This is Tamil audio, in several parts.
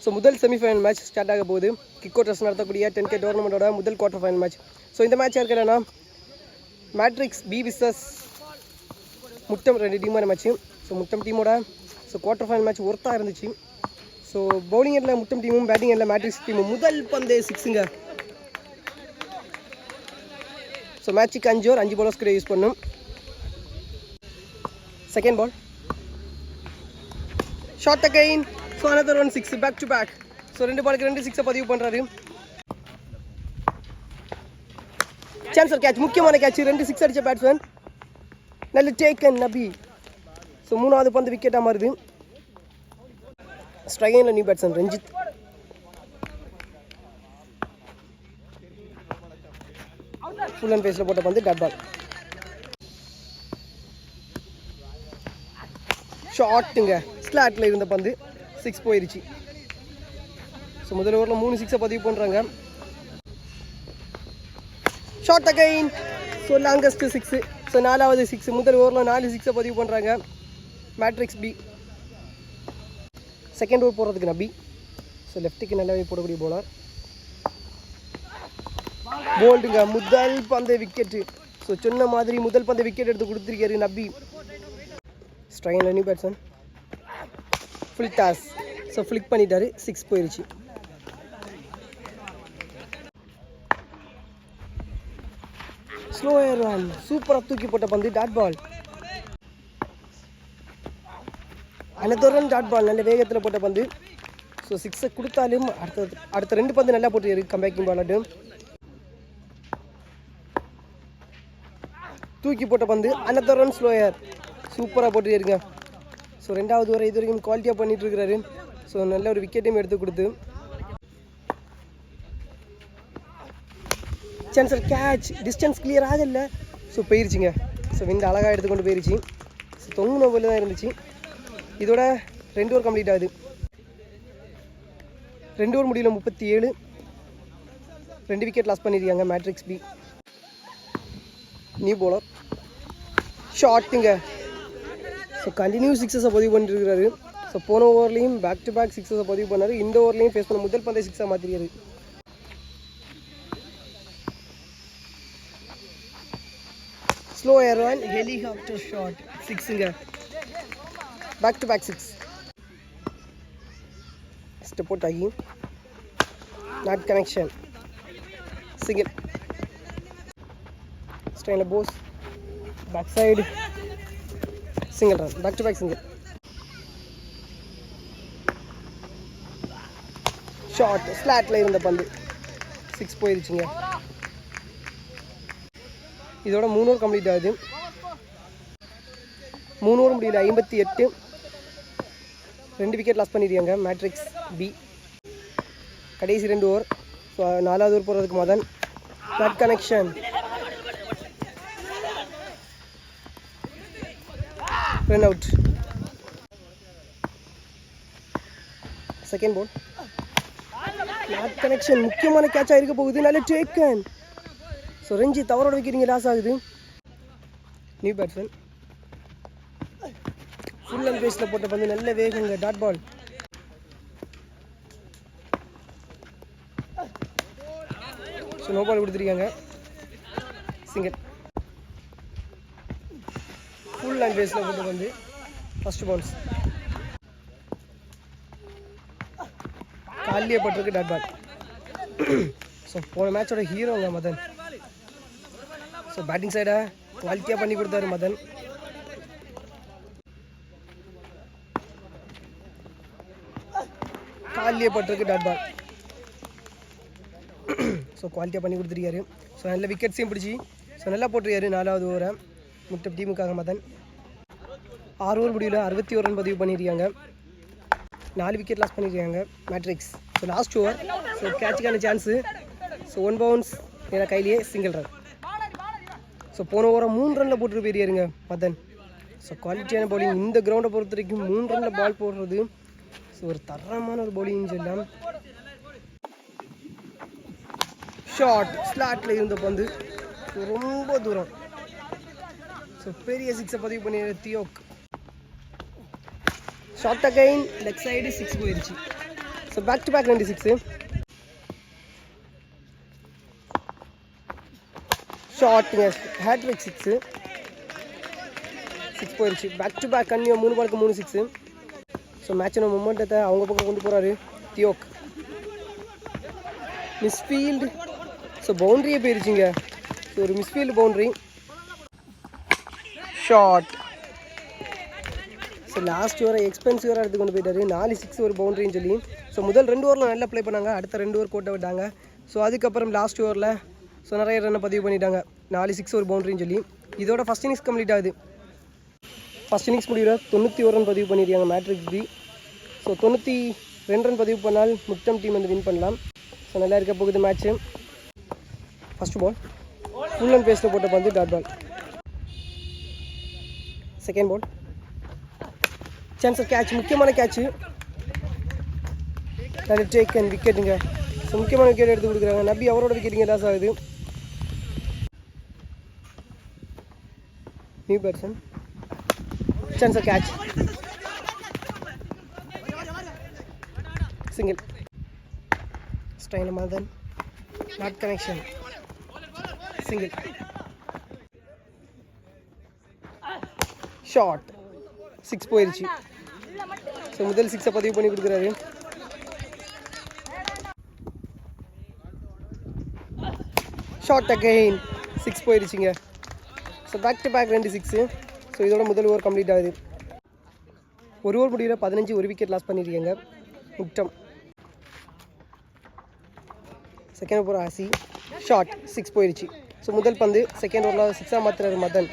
ஸோ முதல் செமிஃபைனல் மேட்ச் ஸ்டார்ட் ஆக போகுது. கிக்கோட்டர்ஸ் நடத்தக்கூடிய 10K டோர்னமெண்ட்டோட முதல் குவார்டர் ஃபைனல் மேட்ச். ஸோ இந்த மேட்ச் இருக்கிறேன்னா மேட்ரிக்ஸ் பி விசஸ் முட்டம் 2 டீமான மேட்ச்சு. ஸோ முட்டம் டீமோட குவார்டர் ஃபைனல் மேட்ச் ஒர்த்தாக இருந்துச்சு. ஸோ பவுலிங் எண்டில் முட்டம் டீமும் பேட்டிங் எண்டில் மேட்ரிக்ஸ் டீமும் முதல் பந்து 6ங்க. ஸோ மேட்சுக்கு 5 ஓவர் 5 bowlers கூட யூஸ் பண்ணும். Second ball short again. So another one 6 back to back. So 2 பாலுக்கு 2 6 பதிவு பண்ணுறாரு. சான்சர் கேட்ச், முக்கியமான கேட்ச், 2 6 அடித்த பேட்ஸ்மேன். நல்ல டேக்கன் நபி. ஸோ 3வது பந்து விக்கெட்டாக மாறுது. ஸ்ட்ரைக்கில் new batsman Ranjith. Full and பேஸில் போட்ட பந்து டாட் பால். ஷார்ட்டுங்க, ஸ்லாட்டில் இருந்த பந்து 6 போயிடுச்சு. ஸோ முதல் ஓவரில் 3 6 பதிவு பண்ணுறாங்க. Short again. So longest 6. So 4வது 6. முதல் ஓவரில் 4 6 பதிவு பண்ணுறாங்க மேட்ரிக்ஸ் பி. செகண்ட் ஓவர் போடுறதுக்கு நபி. ஸோ லெஃப்ட்டுக்கு நல்லாவே போடக்கூடிய போலர். போல்டுங்க, முதல் பந்து விக்கெட்டு. ஸோ சொன்ன மாதிரி முதல் பந்து விக்கெட் எடுத்து கொடுத்துருக்காரு நபி. ஸ்ட்ரைக்கில் new batsman full toss. So flick பண்ணிட்டாரு, 6 போயிடுச்சு. ஸ்லோயர் ரன், சூப்பராக தூக்கி போட்ட பந்து dot ball. Another dot ball, நல்ல வேகத்தில் போட்ட பந்து. ஸோ 6 கொடுத்தாலும் அடுத்த 2 பந்து நல்லா போட்டு கம்பேக்கிங் பாலாட்டு தூக்கி போட்ட பந்து. அனதர் ரன் ஸ்லோயர், சூப்பராக போட்டு இருங்க. ஸோ 2வது ஓவர் இது வரைக்கும் குவாலிட்டியாக பண்ணிட்டு இருக்கிறாரு. ஸோ நல்ல ஒரு விக்கெட்டையும் எடுத்து கொடுத்து சான்சர் கேட்ச், டிஸ்டன்ஸ் கிளியர் ஆகலை. ஸோ போயிருச்சுங்க. ஸோ விண்ட் அழகாக எடுத்துக்கொண்டு போயிருச்சு. ஸோ தொங்கு போல தான் இருந்துச்சு. இதோட 2 ஓவர் கம்ப்ளீட் ஆகுது. 2 ஓவர் முடியல 37. 2 விக்கெட் லாஸ் பண்ணியிருக்காங்க மேட்ரிக்ஸ் பி. நியூ பவுலர் ஷார்ட்டுங்க. ஸோ கண்டினியூ 6 பதிவு பண்ணிட்டு இருக்கிறாரு. ஸோ போன ஓவர்லேயும் பேக் டு பேக் 6 பதிவு பண்ணார். இந்த ஓவர்லேயும் ஃபேஸ் பண்ண முதல் பந்தை 6 மாற்றிருக்காரு. Slow air one helicopter shot 6ங்க. Back to back 6. Step out ஆகி நாட் கனெக்ஷன், சிங்கிள். ஸ்ட்ரைனில் போஸ் back side single run, back to back single. Short ஸ்லாட்டில் இருந்த பந்து 6 போயிருச்சுங்க. இதோட 3 ஓவர் கம்ப்ளீட் ஆகுது. 3 ஓவர் முடியல 58. 2 விக்கெட் லாஸ் பண்ணியிருக்காங்க மேட்ரிக்ஸ் பி. கடைசி 2 ஓவர். ஸோ 4வது ஓவர் போகிறதுக்கு Madan. Not connection, run out. Second ball not connection, முக்கியமான கேட்சாக இருக்க போகுது. நல்ல டேக்கன். ஸோ ரஞ்சித் அவரோட விக்கெட் லாஸ் ஆகுது. நியூ பேட்ஸ்மேன் ஃபுல் அண்ட் பேஸில் போட்ட பந்து நல்ல வேகங்க dot ball. So no ball கொடுத்துருக்காங்க, சிங்கிள். ஃபுல் அண்ட் பேஸில் போட்டு வந்து ஃபர்ஸ்ட் பவுன்ஸ். காலியே பட்டிருக்கு டாட் பால். ஸோ போன மேட்சோட ஹீரோங்க மதன். ஸோ பேட்டிங் சைடை குவாலிட்டியாக பண்ணி கொடுத்தாரு மதன். காலியே பட்டிருக்கு டாட் பால். ஸோ குவாலிட்டியாக பண்ணி கொடுத்துருக்காரு. ஸோ நல்ல விக்கெட்ஸையும் பிடிச்சி ஸோ நல்லா போட்டிருக்காரு 4வது ஓவரை முட்டம் டீமுக்காக மதன். 6 ஓவர் முடியல 61 ரன் பதிவு பண்ணியிருக்காங்க. 4 விக்கெட் லாஸ் பண்ணியிருக்காங்க Matrix. So last over. So கேட்சுக்கான சான்ஸு. ஸோ 1 பவுன்ஸ் ஏன்னா கையிலேயே சிங்கிள் ரன். ஸோ போன ஓவரை 3 ரனில் போட்டுட்டு போயிருக்காருங்க மதன். ஸோ குவாலிட்டியான பவுலிங். இந்த கிரவுண்டை பொறுத்த வரைக்கும் 3 ரனில் பால் போடுறது ஸோ ஒரு தரமான ஒரு பவுலிங் சொல்லலாம். ஷார்ட் ஸ்லாட்டில் இருந்த பந்து ரொம்ப தூரம். ஸோ பெரிய 6 பதிவு பண்ணிடுற தியோக். ஷார்ட் அகைன் லெக் சைடு 6 போயிடுச்சு. So back to back 96. ஷார்ட்டுங்க, ஹேட்ரிக் 6 போயிடுச்சு. பேக் டு பேக் கன்னியோ 3 பாலுக்கு 3 6. ஸோ மேட்சோட மொமெண்டத்தை அவங்க பக்கம் கொண்டு போகிறாரு தியோக். மிஸ்ஃபீல்டு, ஸோ பவுண்ட்ரியே போயிடுச்சுங்க. ஸோ ஒரு misfield boundary. Short. So last ஓவரை எக்ஸ்பென்சிவராக எடுத்து கொண்டு போயிட்டாரு. 4 6 ஒரு பவுண்ட்ரின்னு சொல்லி. ஸோ முதல் 2 ஓவரில் நல்லா ப்ளே பண்ணாங்க. அடுத்த 2 ஓவர் கோட்டை விட்டாங்க. ஸோ அதுக்கப்புறம் லாஸ்ட் ஓவரில் ஸோ நிறைய ரன்னை பதிவு பண்ணிட்டாங்க. 4 6 ஒரு பவுண்ட்ரின்னு சொல்லி. இதோட ஃபஸ்ட் இன்னிங்ஸ் கம்ப்ளீட் ஆகுது. ஃபஸ்ட் இன்னிங்ஸ் முடிவில் 91 ரன் பதிவு பண்ணியிருக்காங்க மேட்ரிக் பி. ஸோ 92 ரன் பதிவு பண்ணால் முட்டம் டீம் வந்து வின் பண்ணலாம். ஸோ நல்லா இருக்க போகுது match. First ball full and பேஸில் போட்ட பந்து dot ball. Second ball chance of catch, முக்கியமான கேட்ச்சு. டேக் அண்ட் விக்கெட்டுங்க. ஸோ முக்கியமான விக்கெட் எடுத்து கொடுக்குறாங்க. நபி அவரோட விக்கெட்டிங்க லாஸ் ஆகுது. New batsman, chance of catch, single. ஸ்டைன் Madan, not connection, single. Short 6 போயிடுச்சு. ஸோ முதல் 6 பதிவு பண்ணி கொடுக்குறாரு. ஷார்ட் அகைன் 6 போயிடுச்சுங்க. So back to back 2 6. So இதோட முதல் ஓவர் கம்ப்ளீட் ஆகுது. ஒரு ஓவர் முடிவில் 15 ஒரு விக்கெட் லாஸ் பண்ணியிருக்காங்க முட்டம். செகண்ட் ஓவர் ஆசி. ஷார்ட் 6 போயிடுச்சு. ஸோ முதல் பந்து செகண்ட் ஓவரில் 6 மாற்றுறாரு Madan.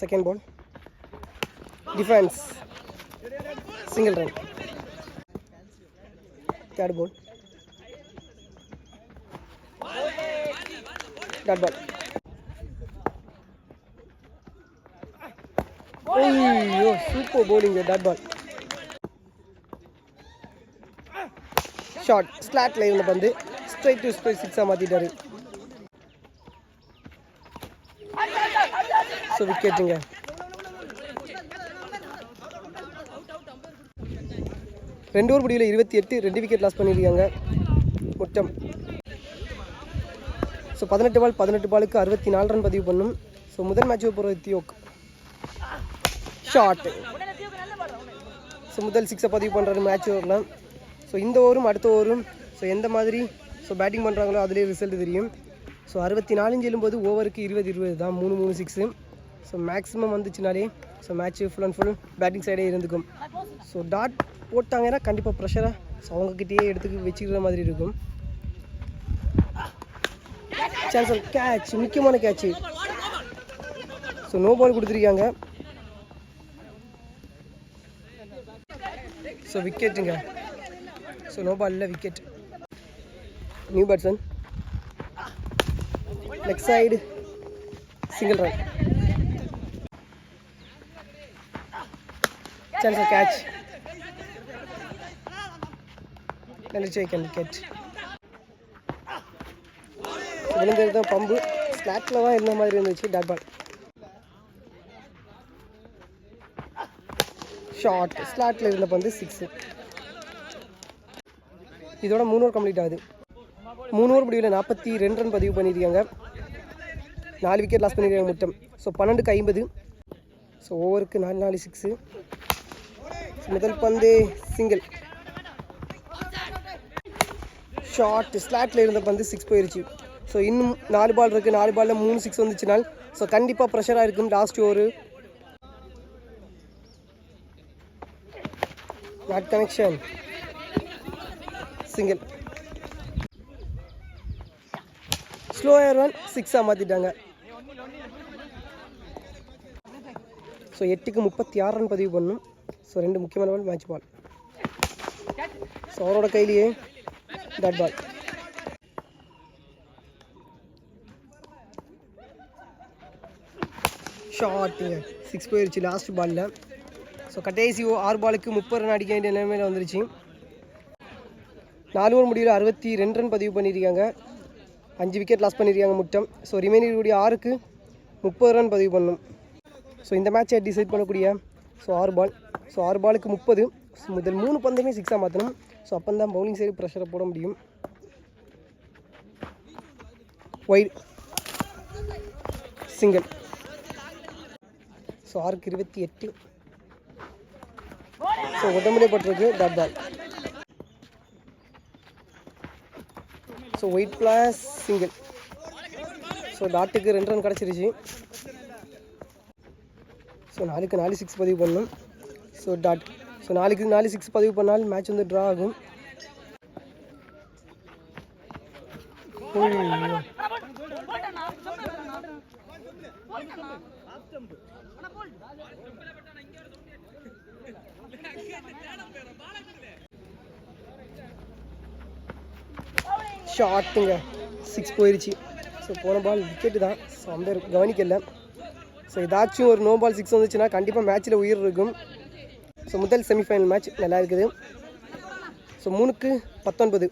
Second ball defence, single run. Third ball dot ball. ஐயோ super bowling dot ball. Short ஸ்லாட்ல இருந்த பந்து ஸ்ட்ரைட் டு ஸ்ட்ரைட் 6 மாற்றிட்டாரு. ஸோ விக்கெட்டுங்க. ரெண்டு ஓவர் முடிவில் 28 2 விக்கெட் லாஸ் பண்ணியிருக்காங்க முட்டம். ஸோ 18 பாலுக்கு 64 ரன் பதிவு பண்ணும். ஸோ முதல் மேட்ச் போகிறது தியோக். ஷார்ட். ஸோ முதல் 6 பதிவு பண்ணுறாரு மேட்ச் ஓவரில். ஸோ இந்த ஓவரும் அடுத்த ஓவரும் ஸோ எந்த மாதிரி ஸோ பேட்டிங் பண்ணுறாங்களோ அதுலேயே ரிசல்ட் தெரியும். ஸோ 64 செல்லும்போது ஓவருக்கு 20 தான் 3 6. ஸோ மேக்ஸிமம் வந்துச்சுனாலே so match full and full batting சைடே இருந்துக்கும். ஸோ டாட் போட்டாங்கன்னா கண்டிப்பாக ப்ரெஷராக ஸோ அவங்கக்கிட்டேயே எடுத்து வச்சுக்கிற மாதிரி இருக்கும். சான்ஸ் ஆஃப் கேட்ச், முக்கியமான கேட்ச்சு. ஸோ நோ பால் கொடுத்துருக்காங்க. ஸோ விக்கெட்டுங்க. ஸோ நோ பால் இல்லை, wicket. New batsman, leg side, single run. Chance of catch, wicket. விழுந்தது தான் பம்பு, ஸ்லாட்டில் தான் இருந்த மாதிரி இருந்துச்சு. Dot ball. ஷார்ட் ஸ்லாட்டில் இருந்த பந்து 6. இதோட 3 ஓவர் கம்ப்ளீட் ஆகுது. 3 ஓவர் முடிவில் 42 ரன் பதிவு பண்ணியிருக்காங்க. 4 விக்கெட் லாஸ் பண்ணியிருக்காங்க முட்டம். ஸோ 12க்கு 50. ஸோ ஓவருக்கு 4 6. முதல் பந்து சிங்கிள். ஷார்ட் ஸ்லாட்டில் இருந்த பந்து 6 போயிடுச்சு. ஸோ இன்னும் 4 பால் இருக்குது. 4 பாலில் 3 6 வந்துச்சுனால் ஸோ கண்டிப்பாக ப்ரெஷராக இருக்கும் last over. Not connection, single. Slower one 6 மாற்றிட்டாங்க. ஸோ 8க்கு 36 ரன் பதிவு பண்ணும். ஸோ 2 முக்கியமான பால் மேட்ச் பால். ஸோ அவரோட கையிலேயே டாட் பால். ஷார்ட்டு 6 போயிடுச்சு லாஸ்ட் பாலில். ஸோ கடைசி 6 பாலுக்கு 30 ரன் அடிக்க வேண்டிய நிலைமையில் வந்துருச்சு. 4 ஓவர் முடிவில் 62 ரன் பதிவு பண்ணியிருக்காங்க. 5 விக்கெட் லாஸ் பண்ணியிருக்காங்க முட்டம். ஸோ ரிமைனிங் 6க்கு 30 ரன் பதிவு பண்ணும். ஸோ இந்த மேட்சை டிசைட் பண்ணக்கூடிய ஸோ 6 பால். ஸோ 6 பாலுக்கு 30. ஸோ முதல் 3 பந்துமே 6ஆக மாற்றணும். ஸோ அப்போ தான் பவுலிங் சைடு ப்ரெஷரை போட முடியும். Wide single. ஸோ 6க்கு 28. ஸோ உடம்புலே பட்டிருக்கு dot ball. So wide plus single. So டாட்டுக்கு 2 ரன் கிடச்சிருச்சு. ஸோ 4க்கு 4 6 பதிவு பண்ணணும். So dot. ஸோ 4க்கு 4 6 பதிவு பண்ணால் மேட்ச் வந்து ட்ரா ஆகும். ஷாட்டுங்க 6 போயிடுச்சு. ஸோ போன பால் விக்கெட்டு தான். ஸோ அம்பேர் கவனிக்கல. ஸோ ஏதாச்சும் ஒரு நோ பால் 6 வந்துச்சுன்னா கண்டிப்பாக மேட்ச்சில் உயிர் இருக்கும். ஸோ முதல் செமிஃபைனல் மேட்ச் நல்லா இருக்குது. ஸோ 3க்கு 19.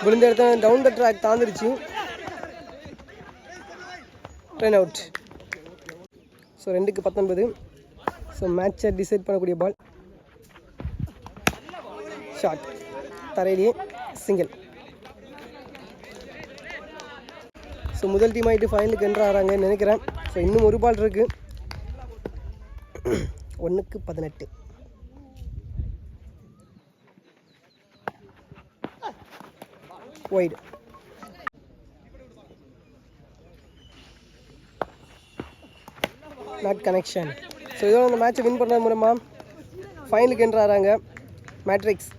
விழுந்த இடத்துல டவுன் த ட்ராக் தாந்துருச்சு. Run out. ஸோ 2க்கு 19. ஸோ மேட்சை டிசைட் பண்ணக்கூடிய பால். ஷாட் தரையிலேயே சிங்கிள். ஸோ முதல் டீம் ஆகிட்டு ஃபைனலுக்கு என்ட்ரு ஆகிறாங்கன்னு நினைக்கிறேன். ஸோ இன்னும் ஒரு பால் இருக்குது. 1க்கு 18. வைடு. Not connection. ஸோ இதோட அந்த மேட்சை வின் பண்ணுறது மூலமாக ஃபைனலுக்கு என்ட்ரு ஆகிறாங்க மேட்ரிக்ஸ்.